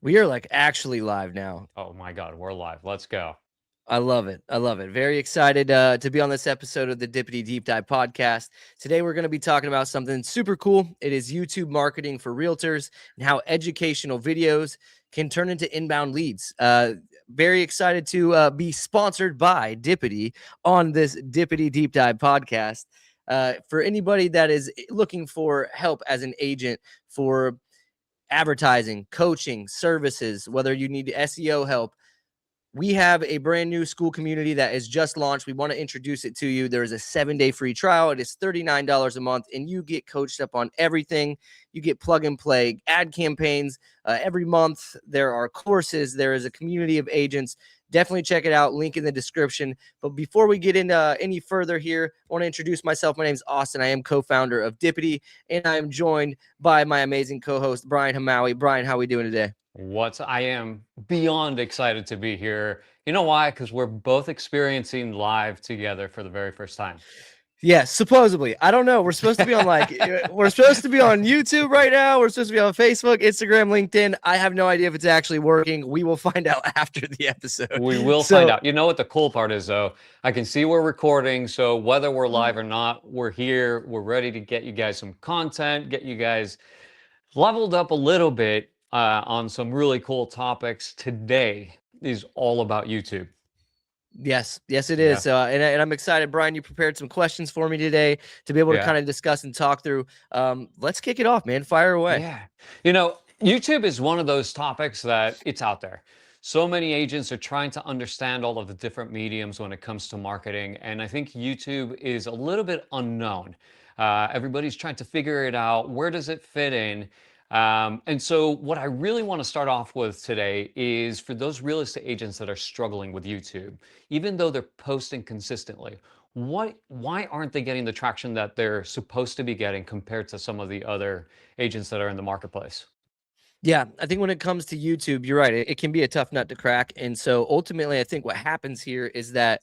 We are like actually live now. Oh my God, we're live. Let's go. I love it. I love it. Very excited to be on this episode of the Dippidi Deep Dive Podcast. Today, we're going to be talking about something super cool. It is YouTube marketing for realtors and how educational videos can turn into inbound leads. Very excited to be sponsored by Dippidi on this Dippidi Deep Dive Podcast. For anybody that is looking for help as an agent for advertising, coaching, services, whether you need SEO help, we have a brand new school community that is just launched. We want to introduce it to you. There is a 7-day free trial. It is $39 a month, and you get coached up on everything. You get plug and play ad campaigns every month. There are courses. There is a community of agents. Definitely check it out. Link in the description. But before we get into any further here, I want to introduce myself. My name is Austin. I am co-founder of Dippidi, and I am joined by my amazing co-host, Brian Hamawi. Brian, how are we doing today? I am beyond excited to be here. You know why? Because we're both experiencing live together for the very first time. Yeah, supposedly. I don't know. We're supposed to be on we're supposed to be on YouTube right now. We're supposed to be on Facebook, Instagram, LinkedIn. I have no idea if it's actually working. We will find out after the episode. We will find out. You know what the cool part is, though? I can see we're recording. So whether we're live or not, we're here. We're ready to get you guys some content, get you guys leveled up a little bit on some really cool topics. Today is all about YouTube. Yes, it is. And I'm excited. Brian, you prepared some questions for me today to be able to kind of discuss and talk through. Let's kick it off, man. Fire away. Yeah. You know, YouTube is one of those topics that it's out there. So many agents are trying to understand all of the different mediums when it comes to marketing. And I think YouTube is a little bit unknown. Everybody's trying to figure it out. Where does it fit in? And so what I really want to start off with today is for those real estate agents that are struggling with YouTube, even though they're posting consistently, why aren't they getting the traction that they're supposed to be getting compared to some of the other agents that are in the marketplace? Yeah, I think when it comes to YouTube, you're right. It can be a tough nut to crack. And so ultimately, I think what happens here is that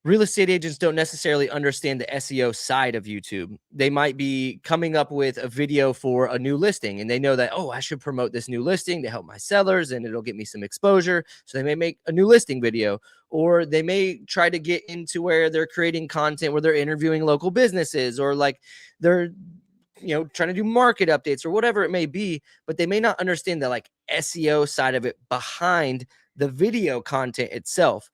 real estate agents don't necessarily understand the SEO side of YouTube. They might be coming up with a video for a new listing and they know that, oh, I should promote this new listing to help my sellers and it'll get me some exposure. So they may make a new listing video, or they may try to get into where they're creating content where they're interviewing local businesses, or like they're trying to do market updates or whatever it may be, but they may not understand the like SEO side of it behind the video content itself.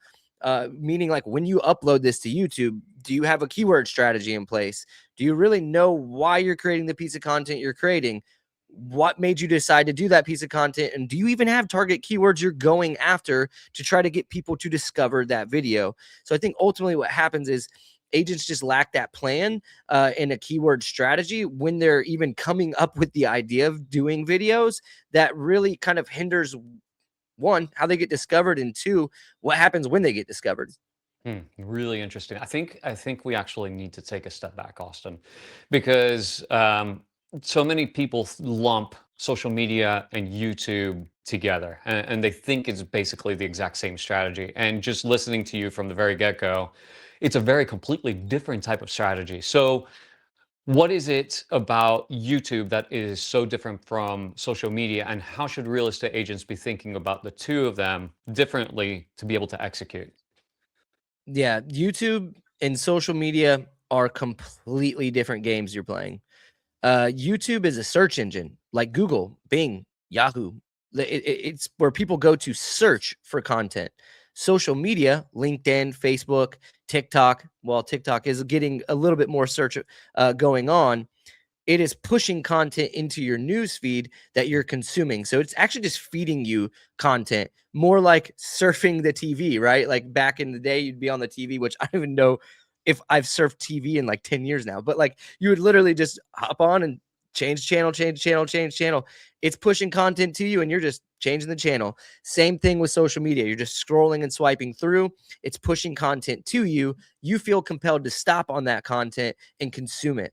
Meaning like when you upload this to YouTube, do you have a keyword strategy in place? Do you really know why you're creating the piece of content you're creating? What made you decide to do that piece of content? And do you even have target keywords you're going after to try to get people to discover that video? So I think ultimately what happens is agents just lack that plan and a keyword strategy when they're even coming up with the idea of doing videos. That really kind of hinders, one, how they get discovered, and two, what happens when they get discovered. Really interesting. I think we actually need to take a step back, Austin, because so many people lump social media and YouTube together, and they think it's basically the exact same strategy. And just listening to you from the very get-go, it's a very completely different type of strategy. So what is it about YouTube that is so different from social media, and how should real estate agents be thinking about the two of them differently to be able to execute? Yeah, YouTube and social media are completely different games you're playing. YouTube is a search engine like Google, Bing, Yahoo. It's where people go to search for content. Social media, LinkedIn, Facebook, TikTok. Well, TikTok is getting a little bit more search going on. It is pushing content into your news feed that you're consuming. So it's actually just feeding you content, more like surfing the TV, right? Like back in the day, you'd be on the TV, which I don't even know if I've surfed TV in like 10 years now, but like you would literally just hop on and change channel. It's pushing content to you and you're just changing the channel. Same thing with social media. You're just scrolling and swiping through. It's pushing content to you. You feel compelled to stop on that content and consume it.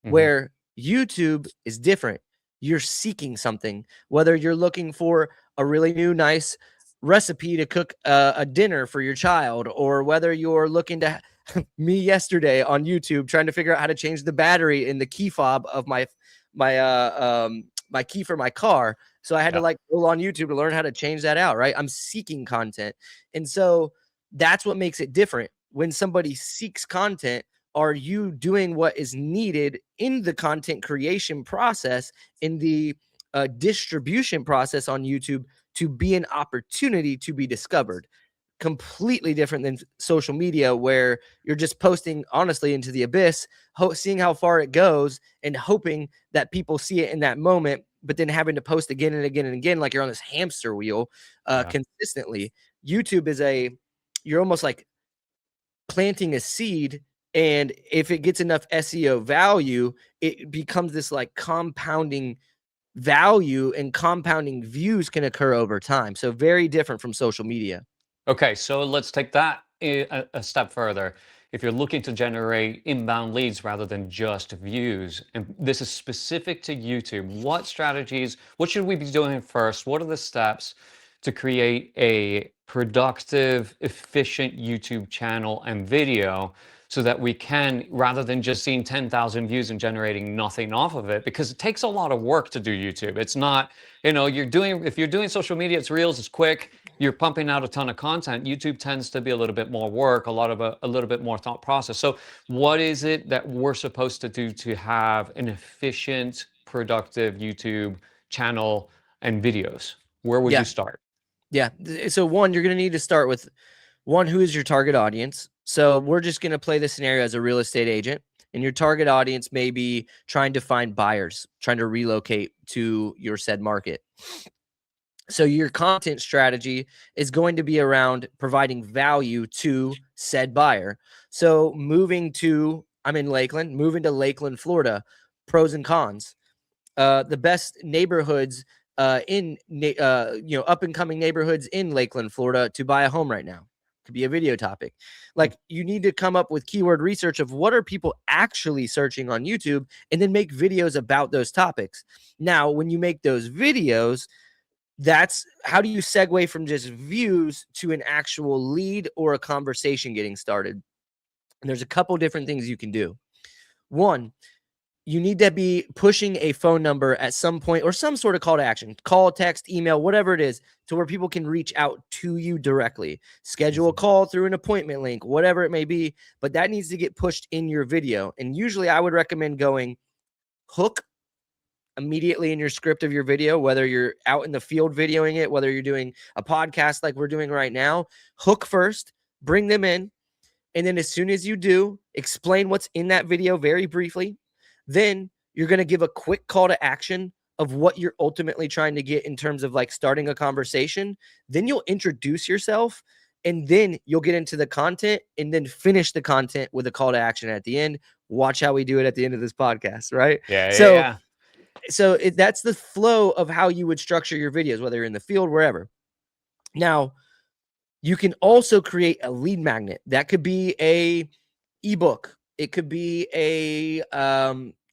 Where YouTube is different. You're seeking something, whether you're looking for a really new, nice recipe to cook a dinner for your child, or whether you're looking to me yesterday on YouTube trying to figure out how to change the battery in the key fob of my key for my car. So I had to Yeah. like go on YouTube to learn how to change that out, right? I'm seeking content. And so that's what makes it different. When somebody seeks content, are you doing what is needed in the content creation process, in the distribution process on YouTube to be an opportunity to be discovered? Completely different than social media, where you're just posting honestly into the abyss, seeing how far it goes and hoping that people see it in that moment, but then having to post again and again and again, like you're on this hamster wheel Yeah. consistently. YouTube is you're almost like planting a seed, and if it gets enough SEO value, it becomes this like compounding value, and compounding views can occur over time. So very different from social media. Okay, so let's take that a step further. If you're looking to generate inbound leads rather than just views, and this is specific to YouTube, what should we be doing first? What are the steps to create a productive, efficient YouTube channel and video so that we can, rather than just seeing 10,000 views and generating nothing off of it, because it takes a lot of work to do YouTube. It's not, if you're doing social media, it's reels, it's quick, you're pumping out a ton of content. YouTube tends to be a little bit more work, a little bit more thought process. So what is it that we're supposed to do to have an efficient, productive YouTube channel and videos? Where would you Yeah. start? Yeah. So one, you're going to need to start with one, who is your target audience? So we're just going to play the scenario as a real estate agent, and your target audience may be trying to find buyers, trying to relocate to your said market. So your content strategy is going to be around providing value to said buyer. So I'm in Lakeland, moving to Lakeland, Florida, pros and cons. The best neighborhoods up and coming neighborhoods in Lakeland, Florida to buy a home right now. Could be a video topic. Like, you need to come up with keyword research of what are people actually searching on YouTube, and then make videos about those topics. Now, when you make those videos, that's how do you segue from just views to an actual lead or a conversation getting started. And there's a couple different things you can do. One, you need to be pushing a phone number at some point, or some sort of call to action, call, text, email, whatever it is, to where people can reach out to you directly. Schedule a call through an appointment link, whatever it may be, but that needs to get pushed in your video. And usually I would recommend going hook immediately in your script of your video, whether you're out in the field videoing it, whether you're doing a podcast like we're doing right now. Hook first, bring them in, and then as soon as you do, explain what's in that video very briefly. Then you're going to give a quick call to action of what you're ultimately trying to get in terms of like starting a conversation. Then you'll introduce yourself, and then you'll get into the content, and then finish the content with a call to action at the end. Watch how we do it at the end of this podcast, right? Yeah, yeah, So yeah. that's the flow of how you would structure your videos, whether you're in the field, wherever. Now, you can also create a lead magnet. That could be a ebook. It could be a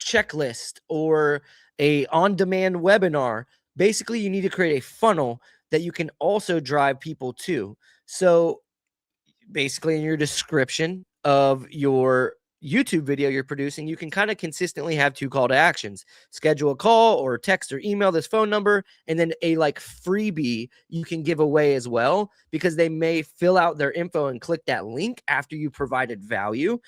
checklist, or a on-demand webinar. Basically, you need to create a funnel that you can also drive people to. So basically, in your description of your YouTube video you're producing, you can kind of consistently have two call to actions: schedule a call, or text or email this phone number, and then a like freebie you can give away as well, because they may fill out their info and click that link after you provided value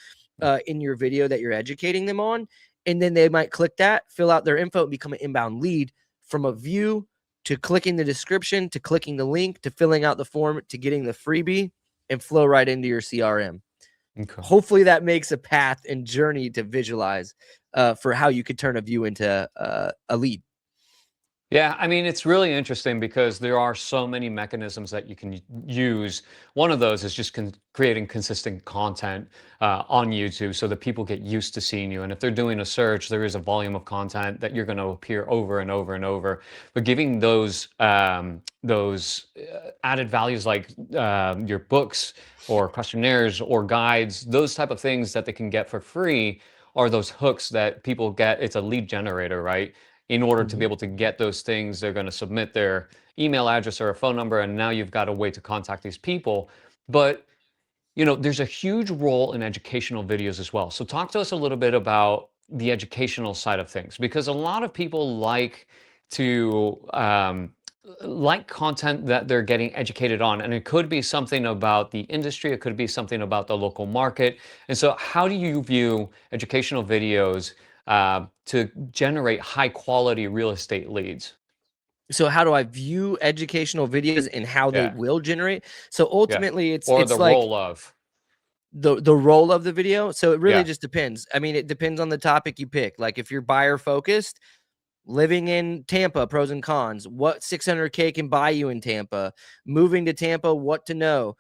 in your video that you're educating them on. And then they might click that, fill out their info, and become an inbound lead, from a view to clicking the description to clicking the link to filling out the form to getting the freebie, and flow right into your CRM. Okay. Hopefully that makes a path and journey to visualize for how you could turn a view into a lead. Yeah, I mean, it's really interesting because there are so many mechanisms that you can use. One of those is just creating consistent content on YouTube so that people get used to seeing you. And if they're doing a search, there is a volume of content that you're going to appear over and over and over. But giving those added values, like your books or questionnaires or guides, those type of things that they can get for free, are those hooks that people get. It's a lead generator, right? In order to be able to get those things, they're going to submit their email address or a phone number, and now you've got a way to contact these people. But there's a huge role in educational videos as well. So talk to us a little bit about the educational side of things, because a lot of people like to like content that they're getting educated on. And it could be something about the industry, it could be something about the local market. And so, how do you view educational videos to generate high quality real estate leads? So how do I view educational videos and how they Yeah, will generate? So yeah. ultimately Or it's the like role of. the role of the video. So it really Yeah. just depends. I mean, it depends on the topic you pick. Like if you're buyer focused, living in Tampa, pros and cons, what 600K can buy you in Tampa, moving to Tampa, what to know,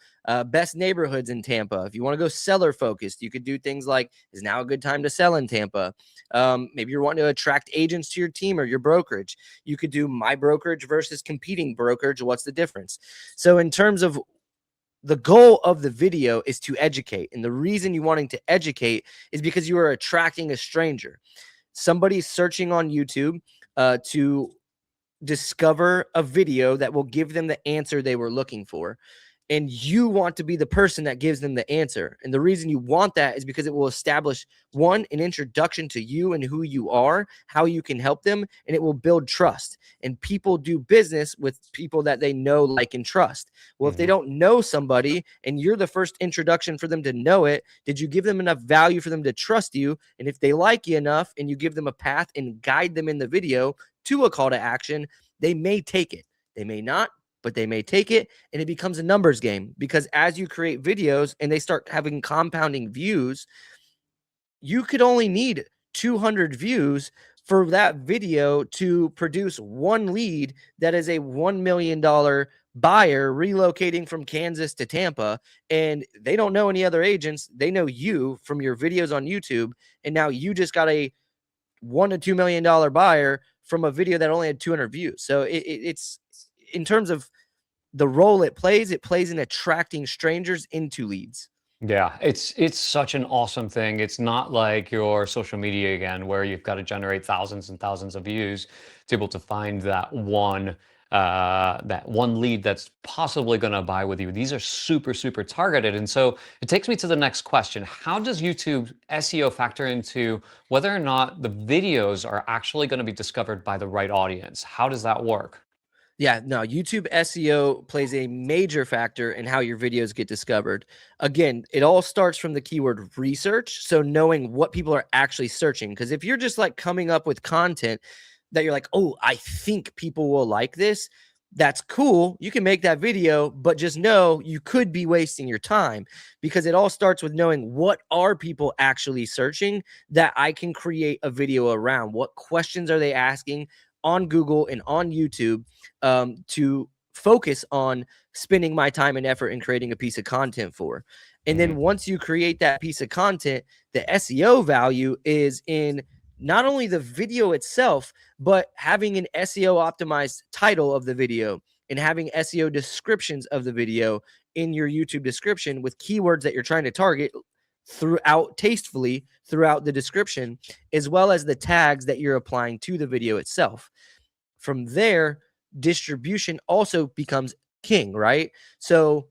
best neighborhoods in Tampa. If you want to go seller focused, you could do things like, is now a good time to sell in Tampa? Maybe you're wanting to attract agents to your team or your brokerage. You could do my brokerage versus competing brokerage. What's the difference? So in terms of the goal of the video is to educate. And the reason you wanting to educate is because you are attracting a stranger. Somebody's searching on YouTube to discover a video that will give them the answer they were looking for. And you want to be the person that gives them the answer. And the reason you want that is because it will establish, one, an introduction to you and who you are, how you can help them, and it will build trust. And people do business with people that they know, like, and trust. Well, if they Mhm. don't know somebody and you're the first introduction for them to know it, did you give them enough value for them to trust you? And if they like you enough and you give them a path and guide them in the video to a call to action, they may take it. They may not, but they may take it, and it becomes a numbers game, because as you create videos and they start having compounding views, you could only need 200 views for that video to produce one lead that is a $1 million buyer relocating from Kansas to Tampa. And they don't know any other agents. They know you from your videos on YouTube. And now you just got a $1 to $2 million buyer from a video that only had 200 views. So it's in terms of the role it plays in attracting strangers into leads. Yeah, it's such an awesome thing. It's not like your social media again, where you've got to generate thousands and thousands of views to be able to find that one lead that's possibly going to buy with you. These are super, super targeted. And so it takes me to the next question. How does YouTube SEO factor into whether or not the videos are actually going to be discovered by the right audience? How does that work? Yeah, no, YouTube SEO plays a major factor in how your videos get discovered. Again, it all starts from the keyword research. So knowing what people are actually searching. Because if you're just like coming up with content that you're like, oh, I think people will like this, that's cool. You can make that video, but just know you could be wasting your time, because it all starts with knowing what are people actually searching that I can create a video around. What questions are they asking on Google and on YouTube, to focus on spending my time and effort in creating a piece of content for. And then Mhm. once you create that piece of content, the SEO value is in not only the video itself, but having an SEO optimized title of the video and having SEO descriptions of the video in your YouTube description with keywords that you're trying to target throughout tastefully throughout the description, as well as the tags that you're applying to the video itself. From there, distribution also becomes king, right? So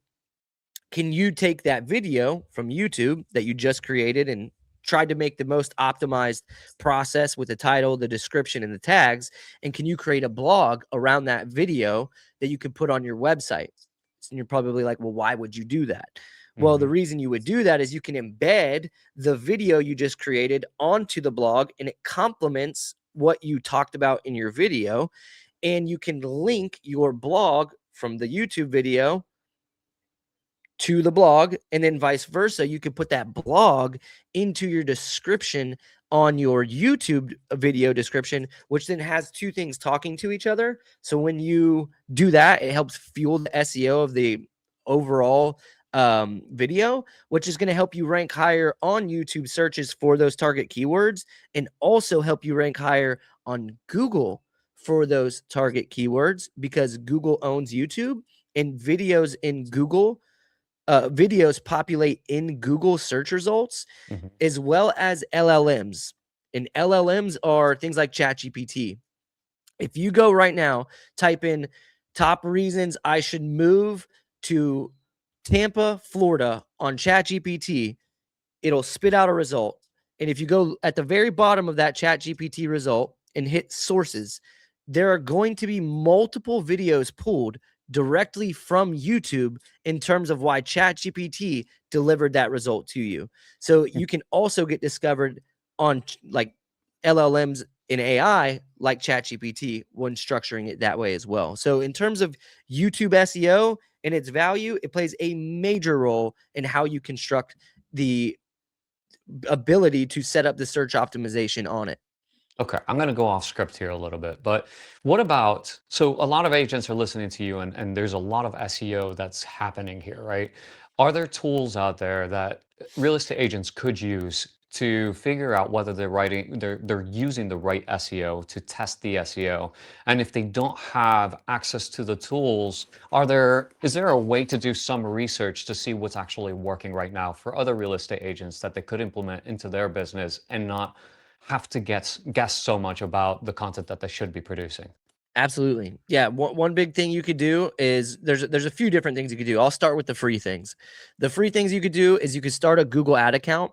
can you take that video from YouTube that you just created and tried to make the most optimized process with the title, the description, and the tags? And can you create a blog around that video that you can put on your website? And you're probably like, well, why would you do that? Well, the Mhm. reason you would do that is you can embed the video you just created onto the blog, and it complements what you talked about in your video. And you can link your blog from the YouTube video to the blog, and then vice versa. You could put that blog into your description on your YouTube video description, which then has two things talking to each other. So when you do that, it helps fuel the SEO of the overall video, which is going to help you rank higher on YouTube searches for those target keywords, and also help you rank higher on Google for those target keywords, because Google owns YouTube, and videos populate in Google search results, Mhm. as well as LLMs. And LLMs are things like ChatGPT. If you go right now, type in top reasons I should move to Tampa, Florida on ChatGPT, it'll spit out a result. And if you go at the very bottom of that ChatGPT result and hit sources, there are going to be multiple videos pulled directly from YouTube in terms of why ChatGPT delivered that result to you. So you can also get discovered on like LLMs in AI like ChatGPT when structuring it that way as well. So in terms of YouTube SEO and its value, it plays a major role in how you construct the ability to set up the search optimization on it. Okay, I'm going to go off script here a little bit, but what about, so a lot of agents are listening to you and there's a lot of SEO that's happening here, right? Are there tools out there that real estate agents could use to figure out whether they're using the right SEO to test the SEO? And if they don't have access to the tools, is there a way to do some research to see what's actually working right now for other real estate agents that they could implement into their business and not have to guess so much about the content that they should be producing? Absolutely. Yeah. One big thing you could do is there's a few different things you could do. I'll start with the free things. The free things you could do is you could start a Google ad account.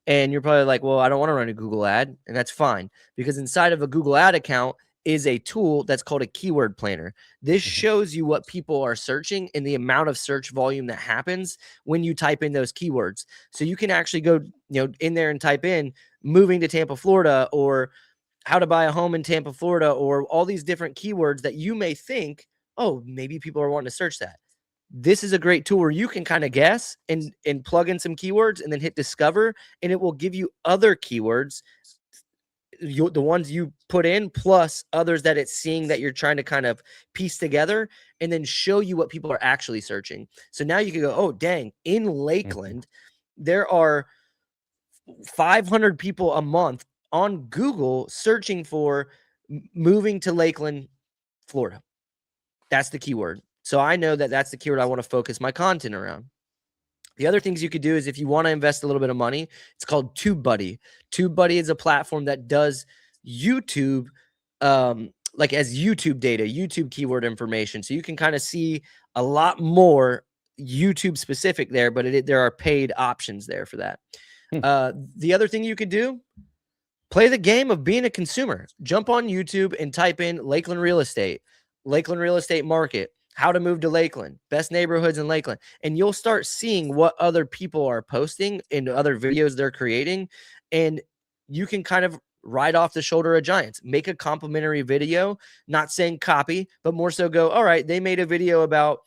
And you're probably like, well, I don't want to run a Google ad. And that's fine, because inside of a Google ad account is a tool that's called a keyword planner. This Mhm. shows you what people are searching and the amount of search volume that happens when you type in those keywords. So you can actually go, in there and type in moving to Tampa, Florida, or how to buy a home in Tampa, Florida, or all these different keywords that you may think, oh, maybe people are wanting to search that. This is a great tool where you can kind of guess and plug in some keywords and then hit discover, and it will give you other keywords, the ones you put in plus others that it's seeing that you're trying to kind of piece together, and then show you what people are actually searching. So now you can go, oh, dang, in Mhm. Lakeland, there are 500 people a month on Google searching for moving to Lakeland, Florida. That's the keyword. So I know that that's the keyword I want to focus my content around. The other things you could do is, if you want to invest a little bit of money, it's called TubeBuddy. TubeBuddy is a platform that does YouTube, like as YouTube data, YouTube keyword information. So you can kind of see a lot more YouTube specific there, but there are paid options there for that. Hmm. The other thing you could do, play the game of being a consumer. Jump on YouTube and type in Lakeland real estate, Lakeland real estate market, how to move to Lakeland, best neighborhoods in Lakeland. And you'll start seeing what other people are posting in other videos they're creating. And you can kind of ride off the shoulder of giants, make a complimentary video, not saying copy, but more so go, all right, they made a video about,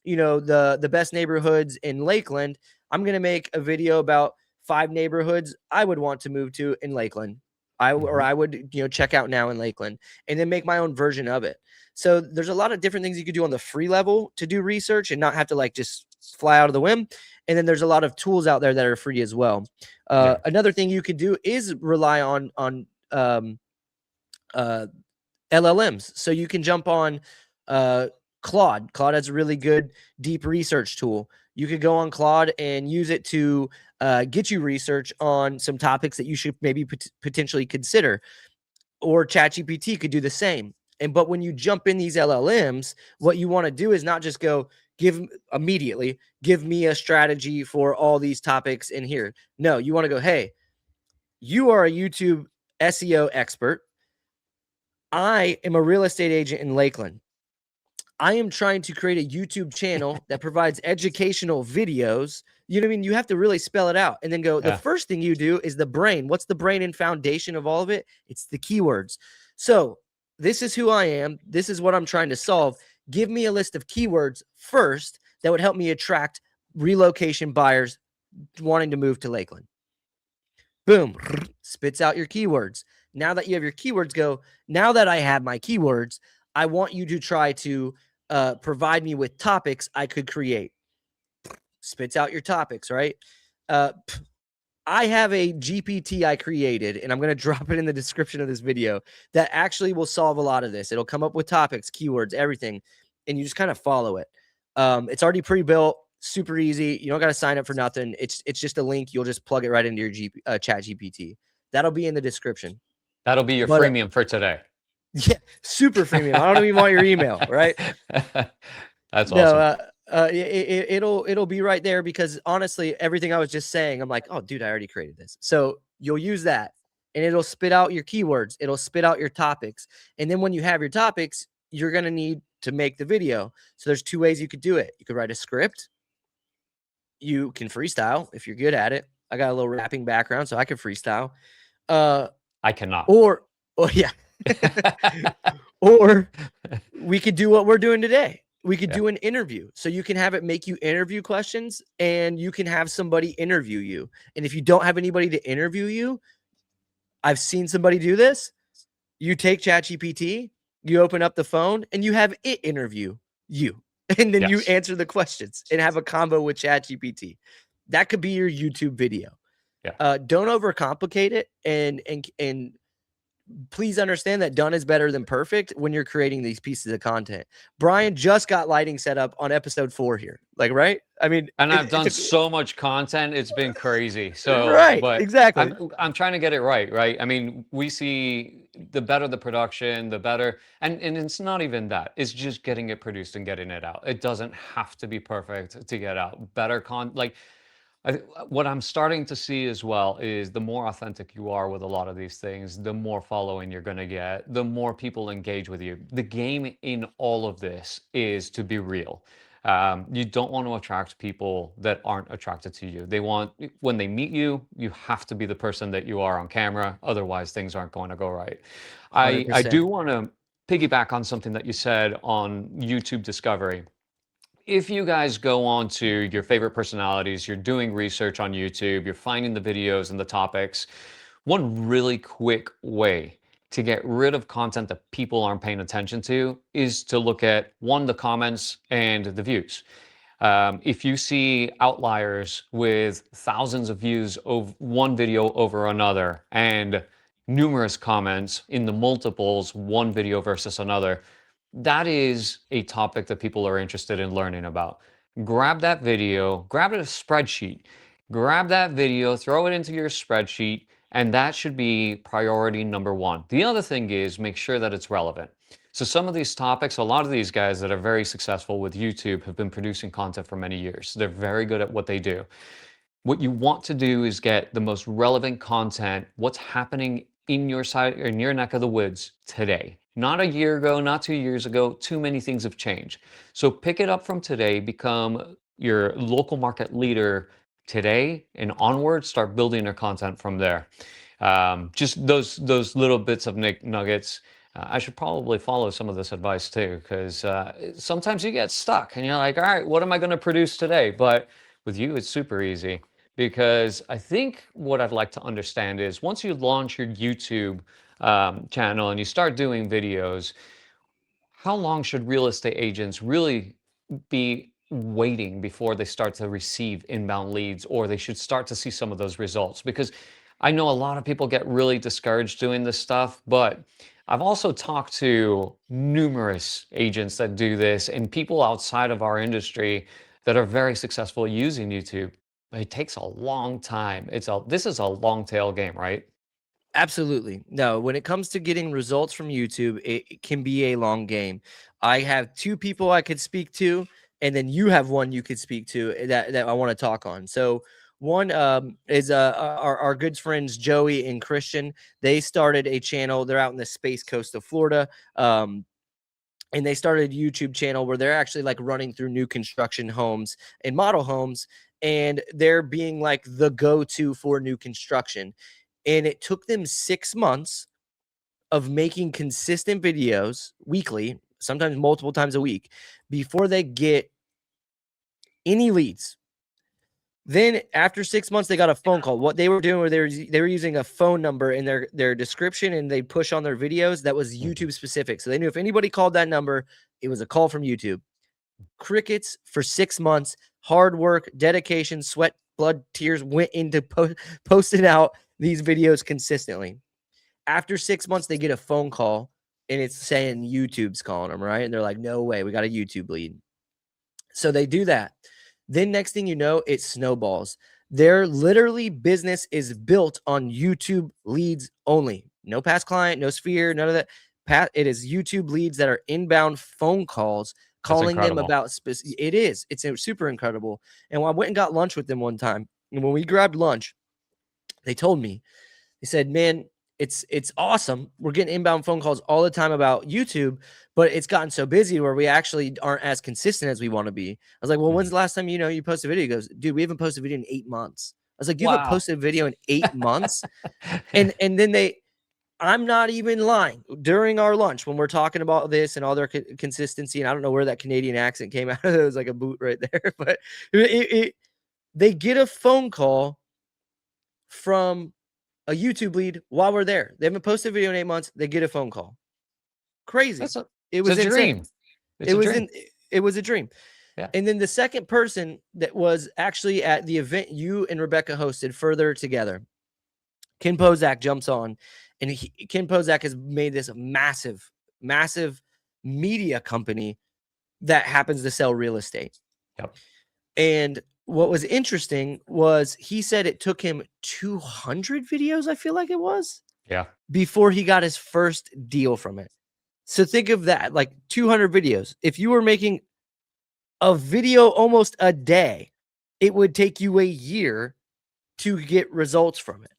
the best neighborhoods in Lakeland. I'm going to make a video about 5 neighborhoods I would want to move to in Lakeland. Mhm. I would, check out now in Lakeland, and then make my own version of it. So there's a lot of different things you could do on the free level to do research and not have to like just fly out of the whim. And then there's a lot of tools out there that are free as well. Yeah. Another thing you could do is rely on uh, LLMs. So you can jump on Claude. Claude has a really good deep research tool. You could go on Claude and use it to get you research on some topics that you should maybe potentially consider. Or ChatGPT could do the same. But when you jump in these LLMs, what you want to do is not just go give me a strategy for all these topics in here. No, you want to go, hey, you are a YouTube SEO expert. I am a real estate agent in Lakeland. I am trying to create a YouTube channel that provides educational videos. You know what I mean? You have to really spell it out and then go, the Yeah. first thing you do is the brain. What's the brain and foundation of all of it? It's the keywords. So this is who I am. This is what I'm trying to solve. Give me a list of keywords first that would help me attract relocation buyers wanting to move to Lakeland. Boom, spits out your keywords. Now that you have your keywords, go, now that I have my keywords, I want you to try to provide me with topics I could create. Spits out your topics, right? Uh, I have a GPT I created, and I'm going to drop it in the description of this video, that actually will solve a lot of this. It'll come up with topics, keywords, everything, and you just kind of follow it. It's already pre-built, super easy. You don't got to sign up for nothing. It's just a link. You'll just plug it right into your Chat GPT. That'll be in the description. That'll be your But freemium for today. yeah, super freemium. I don't even want your email, right? That's No, awesome. it'll be right there, because honestly, everything I was just saying, I'm like, oh, dude, I already created this. So you'll use that. and it'll spit out your keywords. It'll spit out your topics. And then when you have your topics, you're going to need to make the video. So there's two ways you could do it. You could write a script. You can freestyle if you're good at it. I got a little rapping background, so I can freestyle. I cannot. Or yeah. Or we could do what we're doing today. We could do an interview. So you can have it make you interview questions, and you can have somebody interview you. And if you don't have anybody to interview you, I've seen somebody do this. You take ChatGPT, you open up the phone, and you have it interview you. And then you answer the questions and have a combo with ChatGPT. That could be your YouTube video. Yeah. Don't overcomplicate it, and please understand that done is better than perfect when you're creating these pieces of content. Brian just got lighting set up on episode 4 here. Like, right? I mean, and I've done so much content. It's been crazy. So, right, but exactly. I'm trying to get it right? I mean, we see the better the production, the better. And it's not even that. It's just getting it produced and getting it out. It doesn't have to be perfect to get out. Better what I'm starting to see as well is the more authentic you are with a lot of these things, the more following you're going to get, the more people engage with you. The game in all of this is to be real. You don't want to attract people that aren't attracted to you. When they meet you, you have to be the person that you are on camera. Otherwise, things aren't going to go right. I do want to piggyback on something that you said on YouTube discovery. If you guys go on to your favorite personalities, you're doing research on YouTube, you're finding the videos and the topics, one really quick way to get rid of content that people aren't paying attention to is to look at the comments and the views. If you see outliers with thousands of views of one video over another and numerous comments in the multiples, one video versus another, that is a topic that people are interested in learning about. Grab that video, grab a spreadsheet, grab that video, throw it into your spreadsheet, and that should be priority number 1. The other thing is make sure that it's relevant. So some of these topics, a lot of these guys that are very successful with YouTube have been producing content for many years. They're very good at what they do. What you want to do is get the most relevant content, what's happening in your side, in your neck of the woods today. Not a year ago, not 2 years ago. Too many things have changed. So pick it up from today, become your local market leader today and onward, start building your content from there. Just those little bits of nuggets. I should probably follow some of this advice too, because sometimes you get stuck and you're like, all right, what am I going to produce today? But with you, it's super easy, because I think what I'd like to understand is once you launch your YouTube channel and you start doing videos, how long should real estate agents really be waiting before they start to receive inbound leads, or they should start to see some of those results? Because I know a lot of people get really discouraged doing this stuff, but I've also talked to numerous agents that do this and people outside of our industry that are very successful using YouTube. It takes a long time. This is a long tail game, right? Absolutely. No, when it comes to getting results from YouTube, it can be a long game. I have 2 people I could speak to, and then you have one you could speak to that I want to talk on. So one is our good friends Joey and Christian. They started a channel. They're out in the Space Coast of Florida. And they started a YouTube channel where they're actually like running through new construction homes and model homes, and they're being like the go-to for new construction. And it took them 6 months of making consistent videos weekly, sometimes multiple times a week, before they get any leads. Then after 6 months, they got a phone call. What they were doing was they were using a phone number in their description, and they push on their videos that was YouTube specific. So they knew if anybody called that number, it was a call from YouTube. Crickets for 6 months, hard work, dedication, sweat, blood, tears went into posting out these videos consistently. After 6 months, they get a phone call, and it's saying YouTube's calling them, right? And they're like, no way, we got a YouTube lead. So they do that. Then next thing you know, it snowballs. Their literally business is built on YouTube leads only. No past client, no sphere, none of that. It is YouTube leads that are inbound phone calls calling them about specific. It's super incredible. And I went and got lunch with them one time. And when we grabbed lunch, they told me, they said, man, it's awesome. We're getting inbound phone calls all the time about YouTube, but it's gotten so busy where we actually aren't as consistent as we want to be. I was like, well, when's Mhm. the last time you posted a video? He goes, dude, we haven't posted a video in 8 months. I was like, you haven't Wow. posted a video in 8 months? And then I'm not even lying. During our lunch, when we're talking about this and all their consistency, and I don't know where that Canadian accent came out of, it was like a boot right there, but they get a phone call from a YouTube lead while we're there. They haven't posted a video in 8 months. They get a phone call. Crazy. It It's a was insane. dream. It's a dream. It was a dream. Yeah. And then the second person that was actually at the event you and Rebecca hosted further together, Ken Pozak jumps on, and Ken Pozak has made this massive, massive media company that happens to sell real estate. Yep. And what was interesting was he said it took him 200 videos, I feel like it was, Yeah. before he got his first deal from it. So think of that, like 200 videos. If you were making a video almost a day, it would take you a year to get results from it.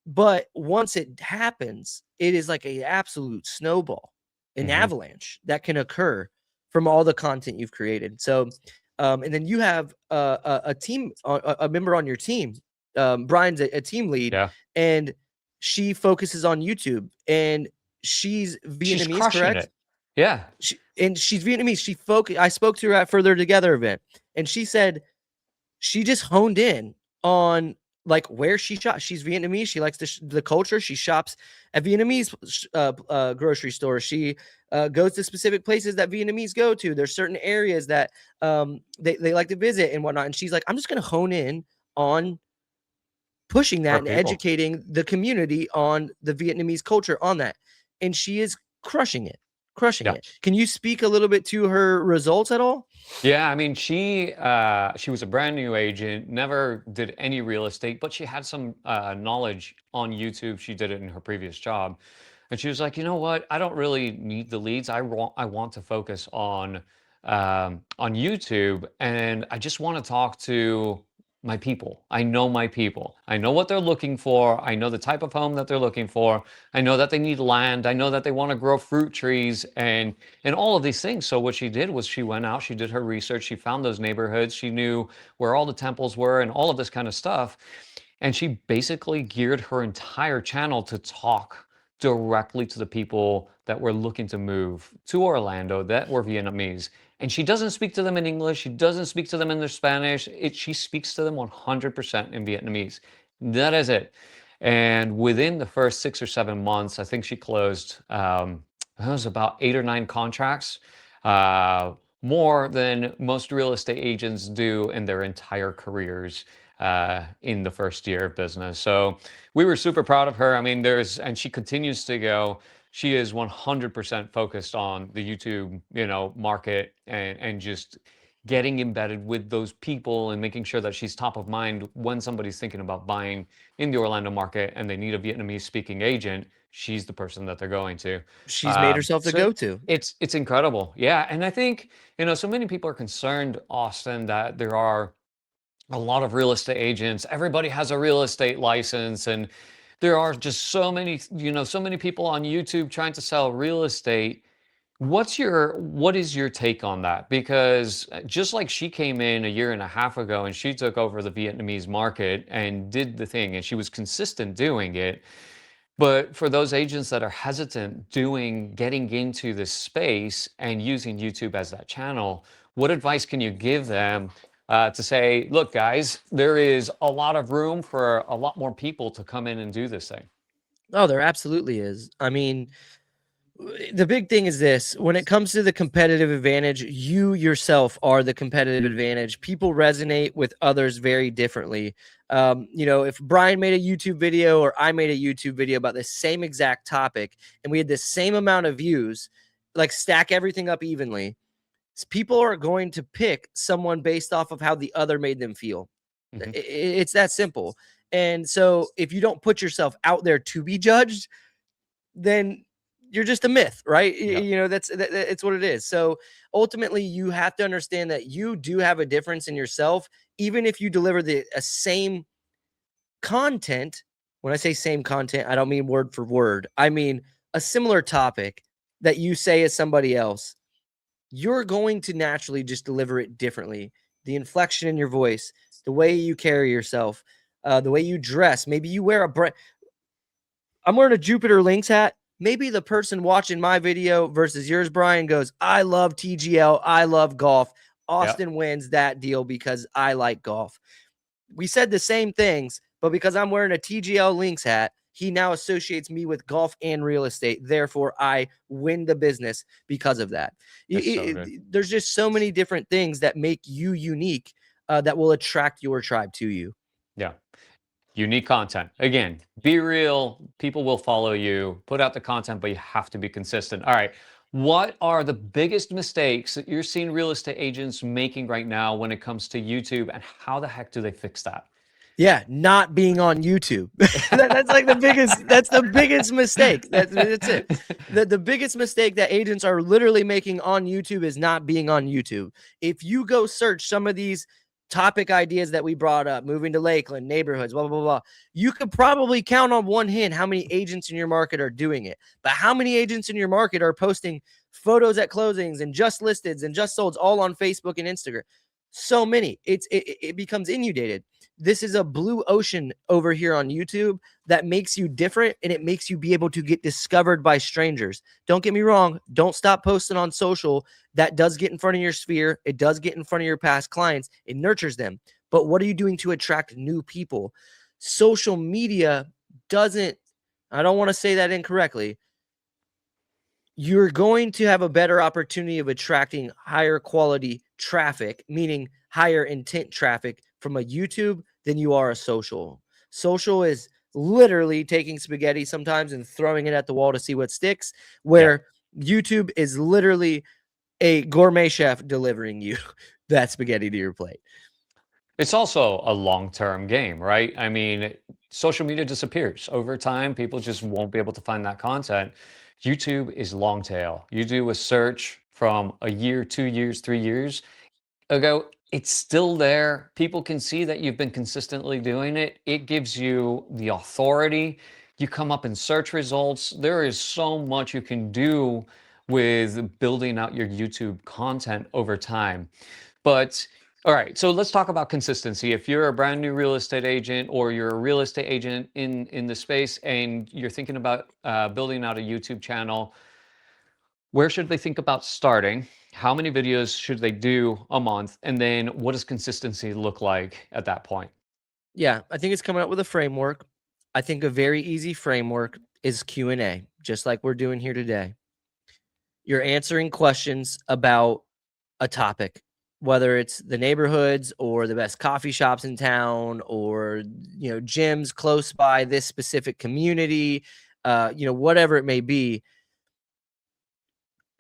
But once it happens, it is like an absolute snowball, an avalanche that can occur from all the content you've created. So, and then you have a team, a member on your team. Brian's a team lead, Yeah. and she focuses on YouTube, and she's She's Vietnamese, crushing correct? it. Yeah. She's Vietnamese. I spoke to her at Further Together event, and she said she just honed in on like where she shops. She's Vietnamese. She likes the culture. She shops at Vietnamese grocery stores. She goes to specific places that Vietnamese go to. There's certain areas that they like to visit and whatnot. And she's like, I'm just going to hone in on pushing that Her and people. educating the community on the Vietnamese culture on that. And she is crushing it. Yeah. Can you speak a little bit to her results at all? Yeah, I mean, she was a brand new agent, never did any real estate, but she had some knowledge on YouTube. She did it in her previous job, and she was like, you know what? I don't really need the leads. I want to focus on YouTube, and I just want to talk to my people. I know my people. I know what they're looking for. I know the type of home that they're looking for. I know that they need land. I know that they want to grow fruit trees and all of these things. So what she did was she went out, she did her research, she found those neighborhoods, she knew where all the temples were and all of this kind of stuff. And she basically geared her entire channel to talk directly to the people that were looking to move to Orlando that were Vietnamese. And she doesn't speak to them in English. She doesn't speak to them in their Spanish. She speaks to them 100% in Vietnamese. That is it. And within the first 6 or 7 months, I think she closed, it was about 8 or 9 contracts, more than most real estate agents do in their entire careers in the first year of business. So we were super proud of her. I mean, and she continues to go. She is 100% focused on the YouTube, market and just getting embedded with those people and making sure that she's top of mind when somebody's thinking about buying in the Orlando market and they need a Vietnamese speaking agent. She's the person that they're going to. She's made herself the So go-to. it's incredible. Yeah. And I think, so many people are concerned, Austin, that there are a lot of real estate agents. Everybody has a real estate license, and there are just so many, so many people on YouTube trying to sell real estate. What is your take on that? Because just like she came in a year and a half ago and she took over the Vietnamese market and did the thing, and she was consistent doing it. But for those agents that are hesitant getting into this space and using YouTube as that channel, what advice can you give them to say, look, guys, there is a lot of room for a lot more people to come in and do this thing? Oh, there absolutely is. I mean, the big thing is this: when it comes to the competitive advantage, you yourself are the competitive advantage. People resonate with others very differently. If Brian made a YouTube video or I made a YouTube video about the same exact topic and we had the same amount of views, like stack everything up evenly, people are going to pick someone based off of how the other made them feel. Mhm. It's that simple. And so if you don't put yourself out there to be judged, then you're just a myth, right? Yeah. It's what it is. So ultimately, you have to understand that you do have a difference in yourself, even if you deliver the same content. When I say same content, I don't mean word for word. I mean a similar topic that you say as somebody else, you're going to naturally just deliver it differently. The inflection in your voice, the way you carry yourself, the way you dress. Maybe you wear I'm wearing a Jupiter Lynx hat. Maybe the person watching my video versus yours, Brian, goes, I love TGL. I love golf. Yeah, Austin wins that deal because I like golf. We said the same things, but because I'm wearing a TGL Lynx hat, he now associates me with golf and real estate. Therefore, I win the business because of that. it's so good. There's just so many different things that make you unique that will attract your tribe to you. Yeah. Unique content. Again, be real. People will follow you. Put out the content, but you have to be consistent. All right. What are the biggest mistakes that you're seeing real estate agents making right now when it comes to YouTube, and how the heck do they fix that? Yeah, not being on YouTube. That's like the biggest. That's the biggest mistake. That's it. The biggest mistake that agents are literally making on YouTube is not being on YouTube. If you go search some of these topic ideas that we brought up, moving to Lakeland, neighborhoods, blah, blah, blah, blah, you could probably count on one hand how many agents in your market are doing it. But how many agents in your market are posting photos at closings and just listeds and just solds all on Facebook and Instagram? So many. It becomes inundated. This is a blue ocean over here on YouTube that makes you different, and it makes you be able to get discovered by strangers. Don't get me wrong. Don't stop posting on social. That does get in front of your sphere. It does get in front of your past clients. It nurtures them. But what are you doing to attract new people? Social media doesn't, I don't want to say that incorrectly. You're going to have a better opportunity of attracting higher quality traffic, meaning higher intent traffic from a YouTube than you are a social. Social is literally taking spaghetti sometimes and throwing it at the wall to see what sticks, Yeah. where YouTube is literally a gourmet chef delivering you that spaghetti to your plate. It's also a long-term game, right? I mean, social media disappears over time. People just won't be able to find that content. YouTube is long tail. You do a search from a year, 2 years, 3 years ago, it's still there. People can see that you've been consistently doing it. It gives you the authority. You come up in search results. There is so much you can do with building out your YouTube content over time. But all right, so let's talk about consistency. If you're a brand new real estate agent, or you're a real estate agent in the space, and you're thinking about building out a YouTube channel, where should they think about starting? How many videos should they do a month? And then what does consistency look like at that point? Yeah, I think it's coming up with a framework. I think a very easy framework is Q&A, just like we're doing here today. You're answering questions about a topic, whether it's the neighborhoods or the best coffee shops in town, or gyms close by this specific community, whatever it may be.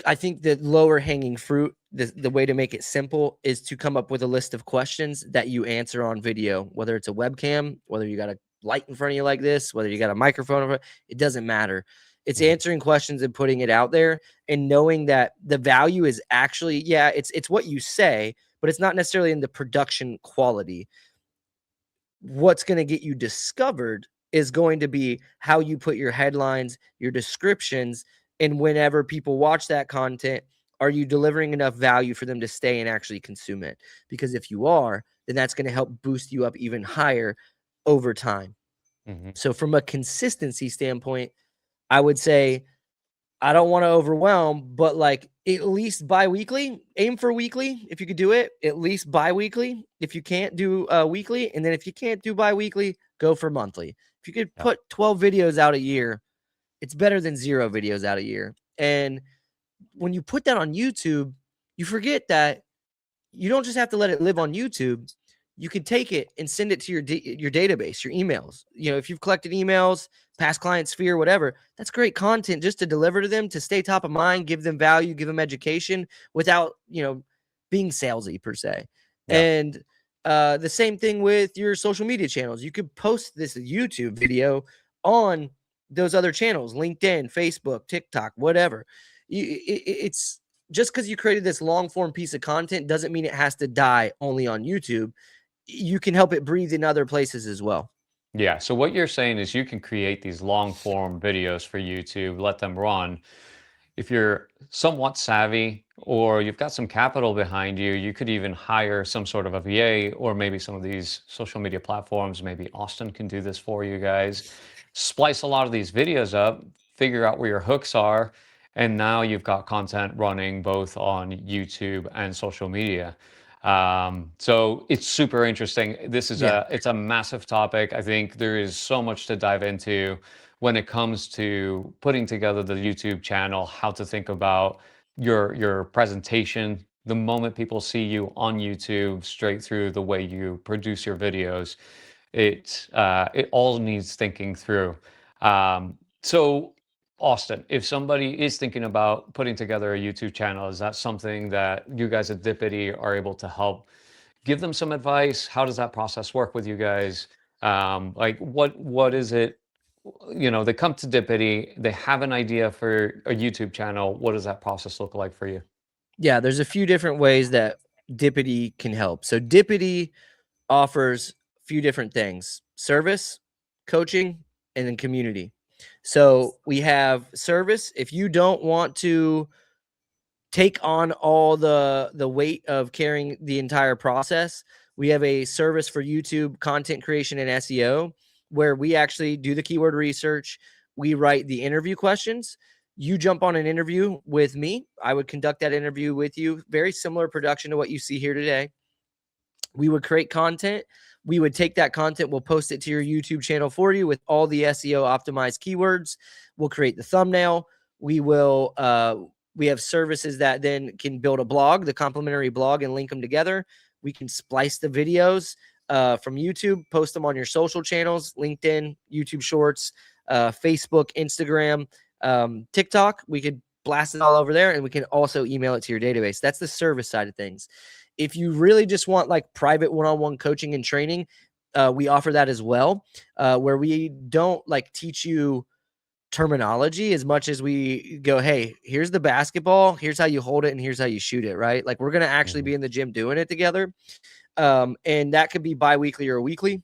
I think the lower hanging fruit, the way to make it simple, is to come up with a list of questions that you answer on video, whether it's a webcam, whether you got a light in front of you like this, whether you got a microphone, it doesn't matter. It's answering questions and putting it out there, and knowing that the value is actually, it's what you say, but it's not necessarily in the production quality. What's going to get you discovered is going to be how you put your headlines, your descriptions, and whenever people watch that content, are you delivering enough value for them to stay and actually consume it? Because if you are, then that's going to help boost you up even higher over time. Mm-hmm. So from a consistency standpoint, I would say, I don't want to overwhelm, but like at least bi-weekly, aim for weekly. If you could do it, at least bi-weekly. If you can't do weekly, and then if you can't do bi-weekly, go for monthly. If you could put 12 videos out a year, it's better than 0 videos out a year. And when you put that on YouTube, you forget that you don't just have to let it live on YouTube. You can take it and send it to your database, your emails. If you've collected emails, past client sphere, whatever, that's great content just to deliver to them, to stay top of mind, give them value, give them education without, being salesy per se. Yeah. And the same thing with your social media channels. You could post this YouTube video on those other channels, LinkedIn, Facebook, TikTok, whatever. It's just because you created this long form piece of content doesn't mean it has to die only on YouTube. You can help it breathe in other places as well. Yeah. So what you're saying is you can create these long form videos for YouTube, let them run. If you're somewhat savvy or you've got some capital behind you, you could even hire some sort of a VA, or maybe some of these social media platforms. Maybe Austin can do this for you guys. Splice a lot of these videos up, figure out where your hooks are, and now you've got content running both on YouTube and social media. So it's super interesting. This is Yeah. it's a massive topic. I think there is so much to dive into when it comes to putting together the YouTube channel, how to think about your presentation the moment people see you on YouTube, straight through the way you produce your videos. It all needs thinking through. So Austin, if somebody is thinking about putting together a YouTube channel, is that something that you guys at Dippidi are able to help give them some advice? How does that process work with you guys? Like what is it? They come to Dippity, they have an idea for a YouTube channel. What does that process look like for you? Yeah, there's a few different ways that Dippity can help. So Dippity offers a few different things: service, coaching, and then community. So we have service. If you don't want to take on all the weight of carrying the entire process, we have a service for YouTube content creation and SEO where we actually do the keyword research. We write the interview questions. You jump on an interview with me. I would conduct that interview with you. Very similar production to what you see here today. We would create content. We would take that content, we'll post it to your YouTube channel for you with all the SEO optimized keywords. We'll create the thumbnail. We have services that then can build a blog, the complimentary blog, and link them together. We can splice the videos from YouTube, post them on your social channels, LinkedIn, YouTube Shorts, Facebook, Instagram, TikTok. We could blast it all over there, and we can also email it to your database. That's the service side of things. If you really just want like private one-on-one coaching and training, we offer that as well, where we don't like teach you terminology as much as we go, hey, here's the basketball, here's how you hold it, and here's how you shoot it, right? Like we're going to actually Mhm. be in the gym doing it together. And that could be bi-weekly or weekly.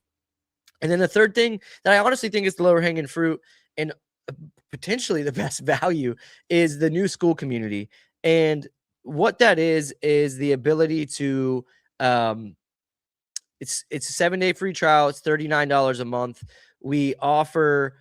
And then the third thing that I honestly think is the lower hanging fruit and potentially the best value is the new school community. And what that is the ability to um it's a 7-day free trial. It's $39 a month. We offer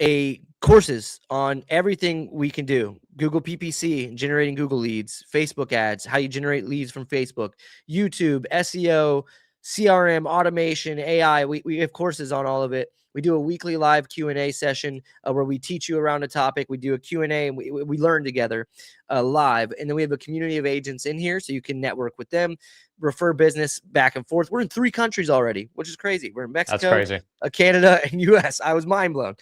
a courses on everything we can do: Google PPC, generating Google leads, Facebook ads, how you generate leads from Facebook, YouTube, SEO, CRM, automation, AI. We have courses on all of it. We do a weekly live Q&A session where we teach you around a topic. We do a Q&A and we learn together live. And then we have a community of agents in here so you can network with them, refer business back and forth. We're in 3 countries already, which is crazy. We're in That's Mexico, crazy. Canada, and US. I was mind blown.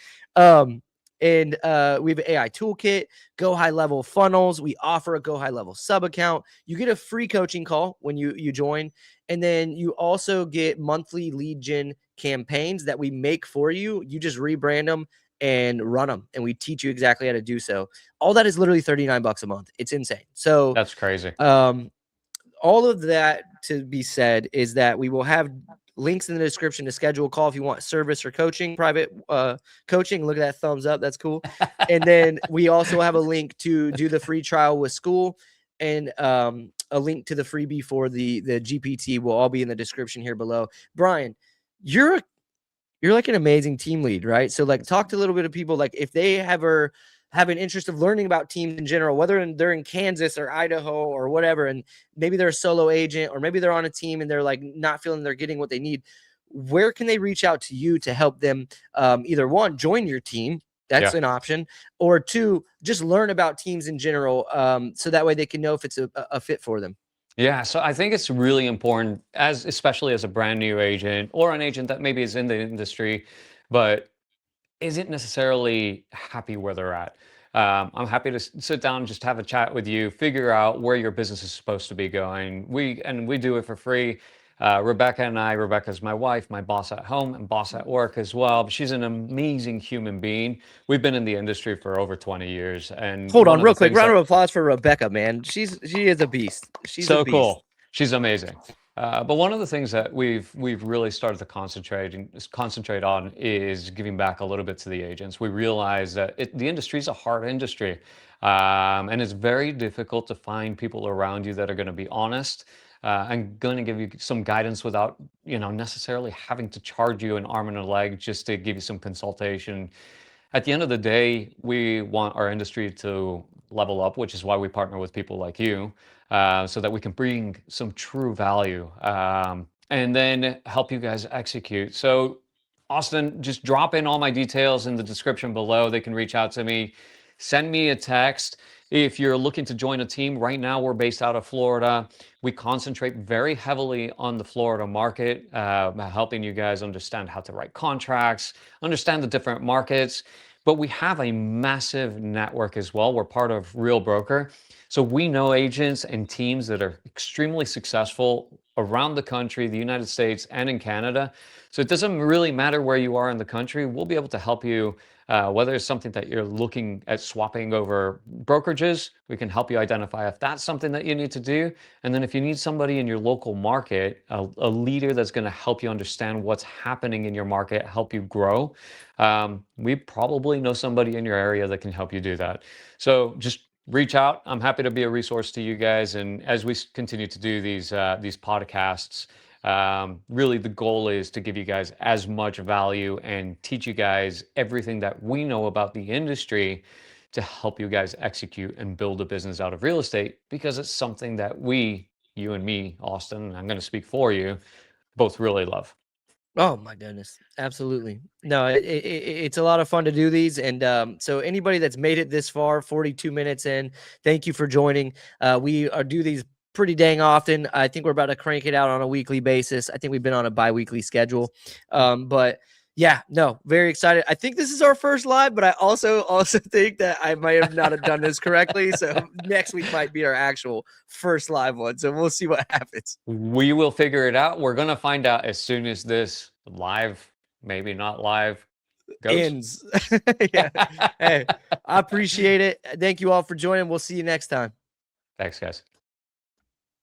And we have an AI toolkit, Go High Level funnels. We offer a Go High Level sub account. You get a free coaching call when you join. And then you also get monthly lead gen campaigns that we make for you. You just rebrand them and run them. And we teach you exactly how to do so. All that is literally $39 a month. It's insane. So, That's crazy. all of that to be said is that we will have links in the description to schedule a call if you want service or coaching, private coaching. Look at that thumbs up. That's cool. And then we also have a link to do the free trial with school, and a link to the freebie for the GPT will all be in the description here below. Brian, you're like an amazing team lead, right? So like talk to a little bit of people, like if they ever have an interest of learning about teams in general, whether they're in Kansas or Idaho or whatever, and maybe they're a solo agent or maybe they're on a team and they're like not feeling they're getting what they need. Where can they reach out to you to help them either one, join your team? That's Yeah. an option. Or two, just learn about teams in general. So that way they can know if it's a fit for them. Yeah, so I think it's really important, especially as a brand new agent or an agent that maybe is in the industry, but isn't necessarily happy where they're at. I'm happy to sit down and just have a chat with you, figure out where your business is supposed to be going. We do it for free. Rebecca's my wife, my boss at home and boss at work as well. But she's an amazing human being. We've been in the industry for over 20 years. And Hold one on of real the quick. things Round that of applause for Rebecca, man. She is a beast. She's a so beast. cool. She's amazing. But one of the things that we've really started to concentrate on is giving back a little bit to the agents. We realize that the industry is a hard industry, and it's very difficult to find people around you that are going to be honest and going to give you some guidance without necessarily having to charge you an arm and a leg just to give you some consultation. At the end of the day, we want our industry to level up, which is why we partner with people like you, so that we can bring some true value and then help you guys execute. So, Austin, just drop in all my details in the description below. They can reach out to me, send me a text. If you're looking to join a team, right now we're based out of Florida. We concentrate very heavily on the Florida market, helping you guys understand how to write contracts, understand the different markets. But we have a massive network as well. We're part of Real Broker. So we know agents and teams that are extremely successful around the country, the United States, and in Canada. So it doesn't really matter where you are in the country. We'll be able to help you, whether it's something that you're looking at swapping over brokerages, we can help you identify if that's something that you need to do. And then if you need somebody in your local market, a leader that's going to help you understand what's happening in your market, help you grow, we probably know somebody in your area that can help you do that. So just reach out. I'm happy to be a resource to you guys. And as we continue to do these podcasts, really the goal is to give you guys as much value and teach you guys everything that we know about the industry to help you guys execute and build a business out of real estate, because it's something that you and me, Austin, I'm going to speak for you, both really love. Oh my goodness. Absolutely. No, it's a lot of fun to do these. And so anybody that's made it this far, 42 minutes in, thank you for joining. We do these pretty dang often. I think we're about to crank it out on a weekly basis. I think we've been on a bi-weekly schedule. But yeah, no, very excited. I think this is our first live, but I also think that I might have not have done this correctly. So next week might be our actual first live one. So we'll see what happens. We will figure it out. We're going to find out as soon as this live, maybe not live, goes. Ends. Yeah. Hey, I appreciate it. Thank you all for joining. We'll see you next time. Thanks, guys.